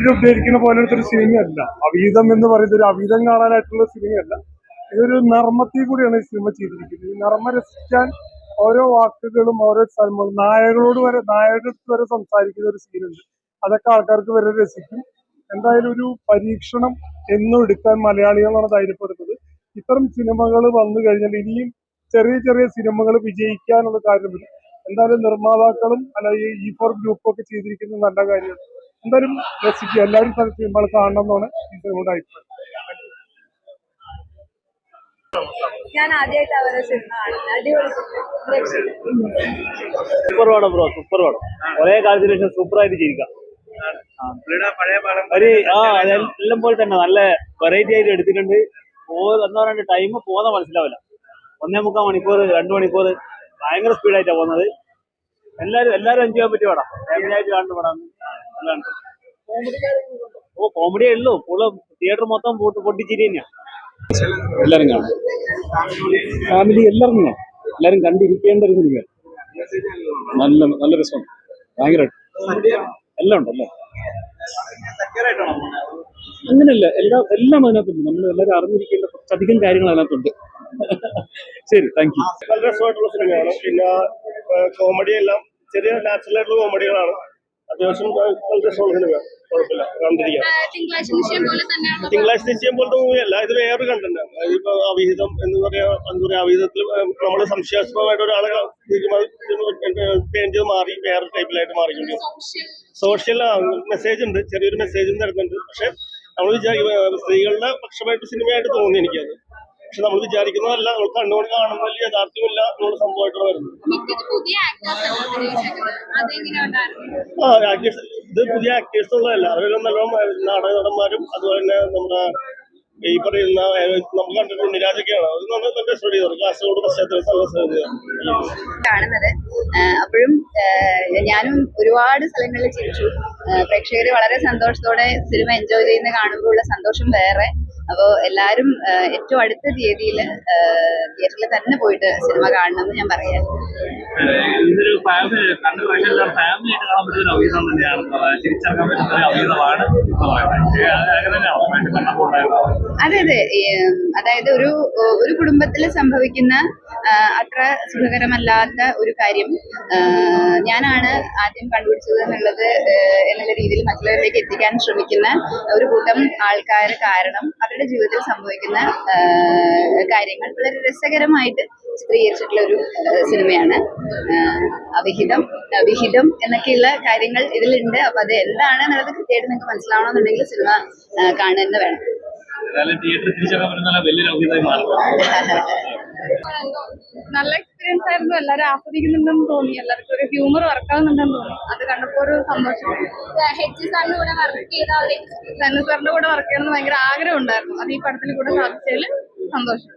Title ഉദ്ദേശിക്കുന്ന പോലത്തെ ഒരു സിനിമയല്ല. അവീതം എന്ന് പറയുന്നത് ഒരു അവീതം കാണാനായിട്ടുള്ള സിനിമയല്ല. ഇതൊരു നർമ്മത്തിൽ കൂടിയാണ് ഈ സിനിമ ചെയ്തിരിക്കുന്നത്. ഈ നർമ്മ രസിക്കാൻ ഓരോ വാക്കുകളും ഓരോ സ്ഥലങ്ങളും നായകർക്ക് വരെ സംസാരിക്കുന്ന ഒരു സീനുണ്ട്. അതൊക്കെ ആൾക്കാർക്ക് വരെ രസിക്കും. എന്തായാലും ഒരു പരീക്ഷണം എന്നും എടുക്കാൻ മലയാളികളാണ് ധൈര്യപ്പെടുന്നത്. ഇത്തരം സിനിമകൾ വന്നു കഴിഞ്ഞാൽ ഇനിയും ചെറിയ ചെറിയ സിനിമകൾ വിജയിക്കാനുള്ള കാര്യമില്ല. എന്തായാലും നിർമ്മാതാക്കളും അല്ലെങ്കിൽ E4 ഗ്രൂപ്പും ഒക്കെ ചെയ്തിരിക്കുന്നത് നല്ല കാര്യമാണ്. എന്തായാലും രസിക്കുക. എല്ലാവരും സിനിമകൾ കാണണം എന്നാണ് ഈ സിനിമയുടെ അഭിപ്രായം. ഞാൻ ആദ്യമായിട്ട് അവരുടെ സിനിമ കാണുന്നത്. അടിപൊളി സൂപ്പർ പടം ബ്രോ, സൂപ്പർ പടം. ഒരേ കാലത്തിന് ശേഷം സൂപ്പറായിട്ട് ചെയ്യിക്കാം. എല്ലാം പോലെ തന്നെ നല്ല വെറൈറ്റി ആയിട്ട് എടുത്തിട്ടുണ്ട്. എന്താ പറയുക, ടൈം പോകുന്ന മനസ്സിലാവില്ല. 1.25 മണിക്കൂർ 2 മണിക്കൂർ ഭയങ്കര സ്പീഡായിട്ടാണ് പോകുന്നത്. എല്ലാരും എൻജോയ് ചെയ്യാൻ പറ്റിയ പടം. ഫാമിലി ആയിട്ട് കാണുന്ന പടം. കോമഡിയേ ഉള്ളൂ. തിയേറ്റർ മൊത്തം പൊട്ടിച്ചിരി തന്നെയാ. എല്ലാരും കാണും, ഫാമിലി എല്ലാവരും കാണും. എല്ലാരും കണ്ടിരിക്കേണ്ട ഒരു സിനിമ. നല്ല രസമാണ്. ഭയങ്കര എല്ലാം ഉണ്ട്. അങ്ങനെയല്ല, എല്ലാം അതിനകത്തുണ്ട്. നമ്മൾ എല്ലാവരും അറിഞ്ഞിരിക്കേണ്ട കുറച്ചധികം കാര്യങ്ങൾ അതിനകത്തുണ്ട്. ശരി, താങ്ക് യു. നല്ല രസമായിട്ടുള്ള സിനിമയാണ്. പിന്നെ കോമഡി എല്ലാം ചെറിയ നാച്ചുറൽ ആയിട്ടുള്ള കോമഡികളാണ്. അത്യാവശ്യം നല്ല രസമുള്ള സിനിമയാണ്. കുഴപ്പമില്ല, കണ്ടിരിക്കാം. തിങ്കളാഴ്ച നിശ്ചയം പോലത്തെ മൂവിയല്ല, ഇത് വേറൊരു കണ്ടന്റ്. ഇപ്പൊ അവിഹിതം എന്ന് പറയാ, അവിഹിതത്തിൽ നമ്മൾ സംശയാസ്പദമായിട്ട് ഒരാളെ ചെയ്ത് മാറി വേറെ ടൈപ്പിലായിട്ട് മാറിക്കൊണ്ടിരിക്കും. സോഷ്യൽ മെസ്സേജ് ഉണ്ട്, ചെറിയൊരു മെസ്സേജും തരുന്നുണ്ട്. പക്ഷെ നമ്മൾ സ്ത്രീകളുടെ പക്ഷമായിട്ട് സിനിമയായിട്ട് തോന്നി എനിക്കത്. പക്ഷെ നമ്മൾ വിചാരിക്കുന്നതല്ല, നമ്മൾ കണ്ണുകൊണ്ട് കാണുന്ന വലിയ യഥാർത്ഥമില്ല എന്നുള്ള സംഭവമായിട്ടാണ് വരുന്നത്. ഇത് പുതിയ ആക്ടേഴ്സ് ഉള്ളതല്ല, അവരെല്ലാം നല്ല നാടക നടന്മാരും അതുപോലെ തന്നെ നമ്മുടെ ഈ പറയുന്ന നമുക്ക് കണ്ടിട്ട് ഉണ്ണിരാജൊക്കെയാണ്. അത് നല്ല സ്റ്റഡി ചെയ്തത്. കാസർഗോഡ് പശ്ചാത്തലത്തിൽ കാണുന്നത്. അപ്പോഴും ഞാനും ഒരുപാട് സ്ഥലങ്ങളിൽ ചിരിച്ചു. പ്രേക്ഷകർ വളരെ സന്തോഷത്തോടെ സിനിമ എൻജോയ് ചെയ്യുന്ന കാണുമ്പോൾ ഉള്ള സന്തോഷം വേറെ. അപ്പോൾ എല്ലാവരും ഏറ്റവും അടുത്ത തീയതിയിൽ തിയേറ്ററിൽ തന്നെ പോയിട്ട് സിനിമ കാണണമെന്ന് ഞാൻ പറയാം. ഇതൊരു ഫാമിലി കാണാൻ പറ്റുന്ന അവീതം തന്നെയാണ്. തിരിച്ചറിയാൻ പറ്റുന്ന അവീതമാണ്. അതെ, അതായത് ഒരു കുടുംബത്തിൽ സംഭവിക്കുന്ന അത്ര സുഖകരമല്ലാത്ത ഒരു കാര്യം ഞാനാണ് ആദ്യം കണ്ടുപിടിച്ചത് എന്നുള്ള രീതിയിൽ മറ്റുള്ളവരിലേക്ക് എത്തിക്കാൻ ശ്രമിക്കുന്ന ഒരു കൂട്ടം ആൾക്കാർ കാരണം അവരുടെ ജീവിതത്തിൽ സംഭവിക്കുന്ന കാര്യങ്ങൾ വളരെ രസകരമായിട്ട് ചിത്രീകരിച്ചിട്ടുള്ള ഒരു സിനിമയാണ്. വിഹിതം എന്നൊക്കെയുള്ള കാര്യങ്ങൾ ഇതിലുണ്ട്. അപ്പൊ അത് എന്താണ് എന്നുള്ളത് കൃത്യമായിട്ട് നിങ്ങൾക്ക് മനസ്സിലാവണമെന്നുണ്ടെങ്കിൽ സിനിമ കാണുന്നത് വേണം. നല്ല എക്സ്പീരിയൻസ് ആയിരുന്നു. എല്ലാവരും ആസ്വദിക്കുന്നുണ്ടെന്ന് തോന്നി. എല്ലാവർക്കും ഒരു ഹ്യൂമർ വർക്കാവുന്നുണ്ടെന്ന് തോന്നി. അത് കണ്ടപ്പോ ഒരു സന്തോഷം. സണ്ണു സാറിന്റെ കൂടെ വർക്ക് ചെയ്യണമെന്ന് ഭയങ്കര ആഗ്രഹം ഉണ്ടായിരുന്നു. അത് ഈ പടത്തിൽ കൂടെ സാധിച്ചതിൽ സന്തോഷം.